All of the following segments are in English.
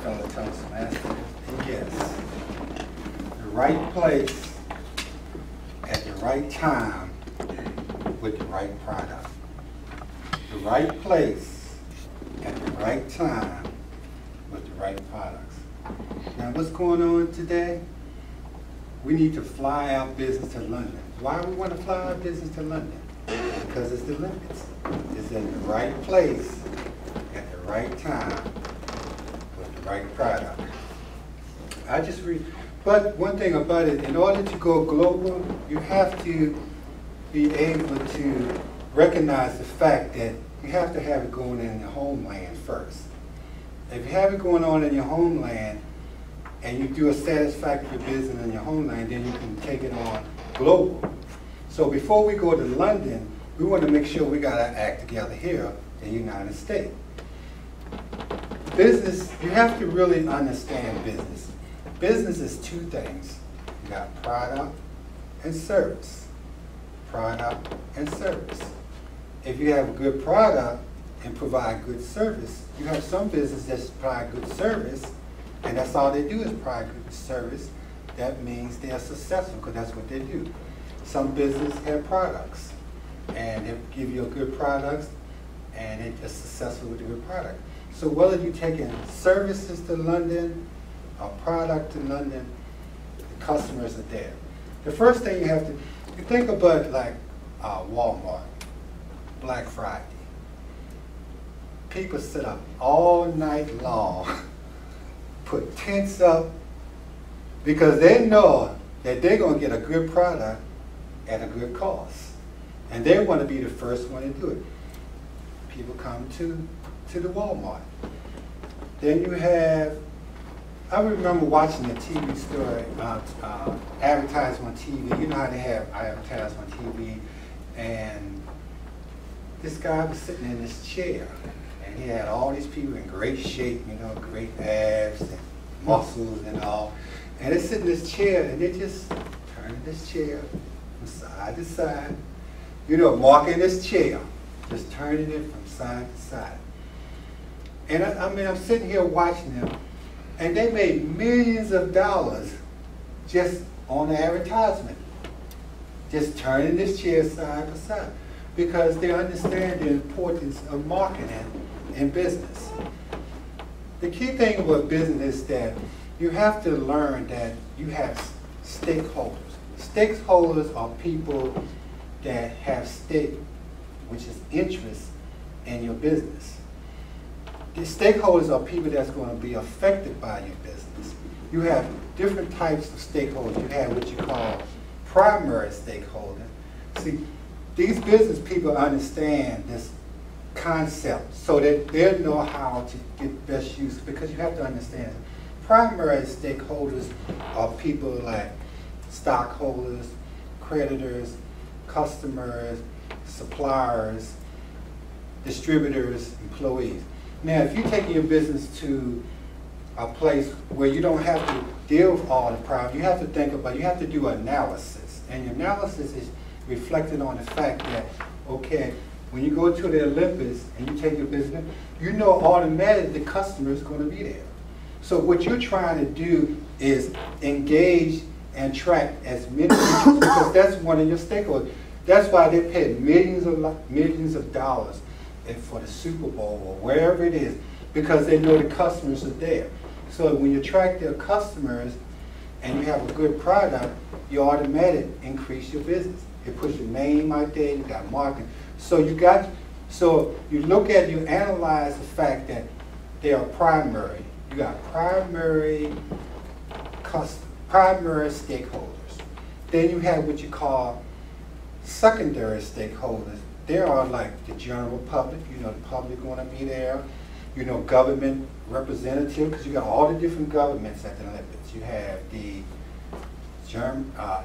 fellow Toastmaster. Yes, the right place at the right time with the right product. The right place at the right time with the right products. Now what's going on today? We need to fly our business to London. Why do we want to fly our business to London? Because it's the Olympics. It's in the right place at the right time with the right product. But one thing about it, in order to go global, you have to be able to recognize the fact that you have to have it going in your homeland first. If you have it going on in your homeland and you do a satisfactory business in your homeland, then you can take it on global. So before we go to London, we want to make sure we got our act together here in the United States. Business, you have to really understand business. Business is two things. You got product and service. Product and service. If you have a good product and provide good service, you have some business that provide good service, and that's all they do is provide good service. That means they are successful because that's what they do. Some business have products, and they give you a good product, and they're just successful with a good product. So whether you're taking services to London, a product to London, the customers are there. The first thing you have to, you think about like Walmart, Black Friday. People sit up all night long, put tents up, because they know that they're going to get a good product at a good cost. And they want to be the first one to do it. People come to the Walmart. Then you have, I remember watching a TV story, advertising on TV. You know how they have advertising on TV. And this guy was sitting in this chair. And he had all these people in great shape, you know, great abs and muscles and all. And they sit in this chair and they just turn this chair from side to side. You know, marking this chair, just turning it from side to side. And I mean, I'm sitting here watching them, and they made millions of dollars just on the advertisement, just turning this chair side by side, because they understand the importance of marketing in business. The key thing about business is that you have to learn that you have stakeholders. Stakeholders are people that have stake, which is interest in your business. The stakeholders are people that's going to be affected by your business. You have different types of stakeholders. You have what you call primary stakeholders. See, these business people understand this concept so that they know how to get best use, because you have to understand it. Primary stakeholders are people like stockholders, creditors, customers, suppliers, distributors, employees. Now, if you take your business to a place where you don't have to deal with all the problems, you have to think about, you have to do analysis. And your analysis is reflected on the fact that, okay, when you go to the Olympics and you take your business, you know automatically the customer is going to be there. So what you're trying to do is engage and track as many people, because that's one of your stakeholders. That's why they pay millions of dollars for the Super Bowl or wherever it is, because they know the customers are there. So when you attract their customers and you have a good product, you automatically increase your business. It puts your name out there, you got marketing. So you look at, you analyze the fact that they are primary. You got primary stakeholders. Then you have what you call secondary stakeholders. They are like the general public. You know, the public going to be there. You know, government representative, because you got all the different governments at the Olympics. You have the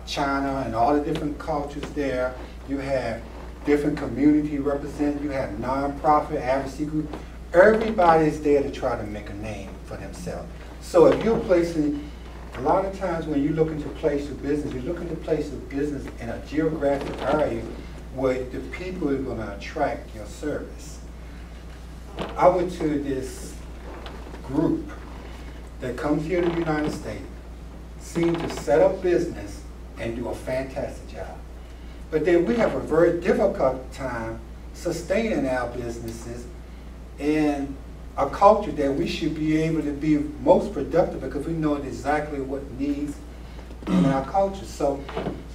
China and all the different cultures there. You have different community representatives. You have nonprofit advocacy groups. Everybody's there to try to make a name for themselves. So if you're placing, a lot of times when you're looking to place your business, you're looking to place your business in a geographic area where the people are going to attract your service. I went to this group, that comes here to the United States seem to set up business and do a fantastic job. But then we have a very difficult time sustaining our businesses in a culture that we should be able to be most productive because we know exactly what needs in our culture. So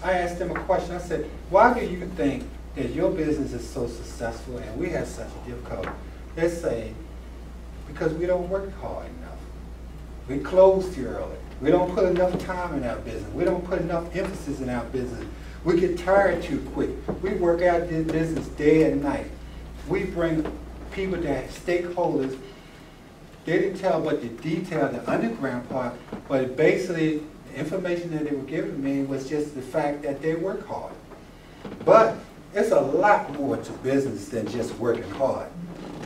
I asked them a question. I said, why do you think that your business is so successful and we have such a difficulty? They say, because we don't work hard enough. We close too early. We don't put enough time in our business. We don't put enough emphasis in our business. We get tired too quick. We work out this business day and night. We bring people that stakeholders, they didn't tell about the detail, the underground part, but basically the information that they were giving me was just the fact that they work hard. But it's a lot more to business than just working hard.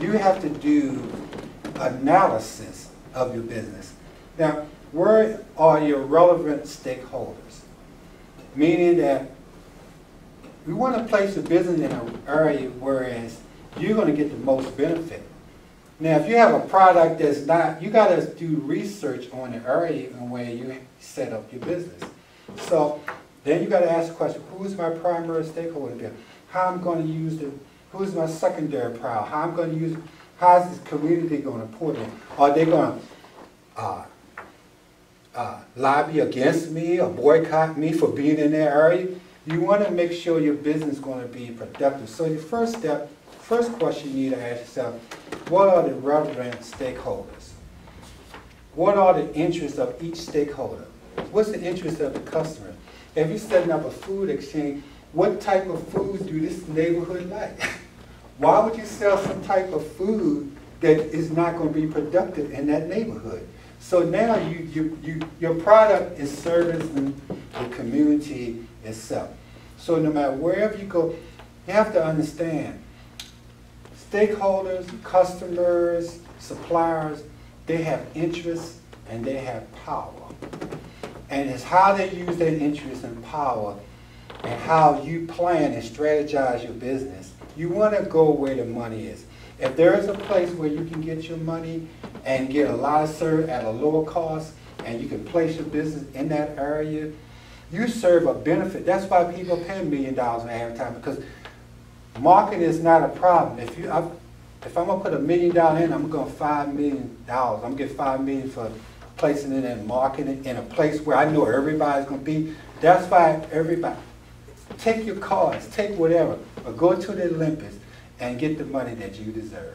You have to do analysis of your business. Now, where are your relevant stakeholders? Meaning that we want to place your business in an area whereas you're going to get the most benefit. Now, if you have a product that's not, you got to do research on the area and where you set up your business. So then you got to ask the question, who's my primary stakeholder there? How I'm going to use it? Who's my secondary crowd? How I'm going to use it? How's this community going to support me? Are they going to lobby against me or boycott me for being in that area? You want to make sure your business is going to be productive. So your first step, first question you need to ask yourself, what are the relevant stakeholders? What are the interests of each stakeholder? What's the interest of the customer? If you're setting up a food exchange, what type of food do this neighborhood like? Why would you sell some type of food that is not going to be productive in that neighborhood? So now your product is servicing the community itself. So no matter wherever you go, you have to understand stakeholders, customers, suppliers, they have interests and they have power. And it's how they use their interest and power and how you plan and strategize your business. You want to go where the money is. If there is a place where you can get your money and get a lot of service at a lower cost and you can place your business in that area, you serve a benefit. That's why people pay $1 million in advertising, because marketing is not a problem. If I'm going to put $1 million in, I'm going to $5 million. I'm going to get $5 million for placing it in marketing in a place where I know everybody's going to be. That's why everybody, take your cards, take whatever, but go to the Olympics and get the money that you deserve.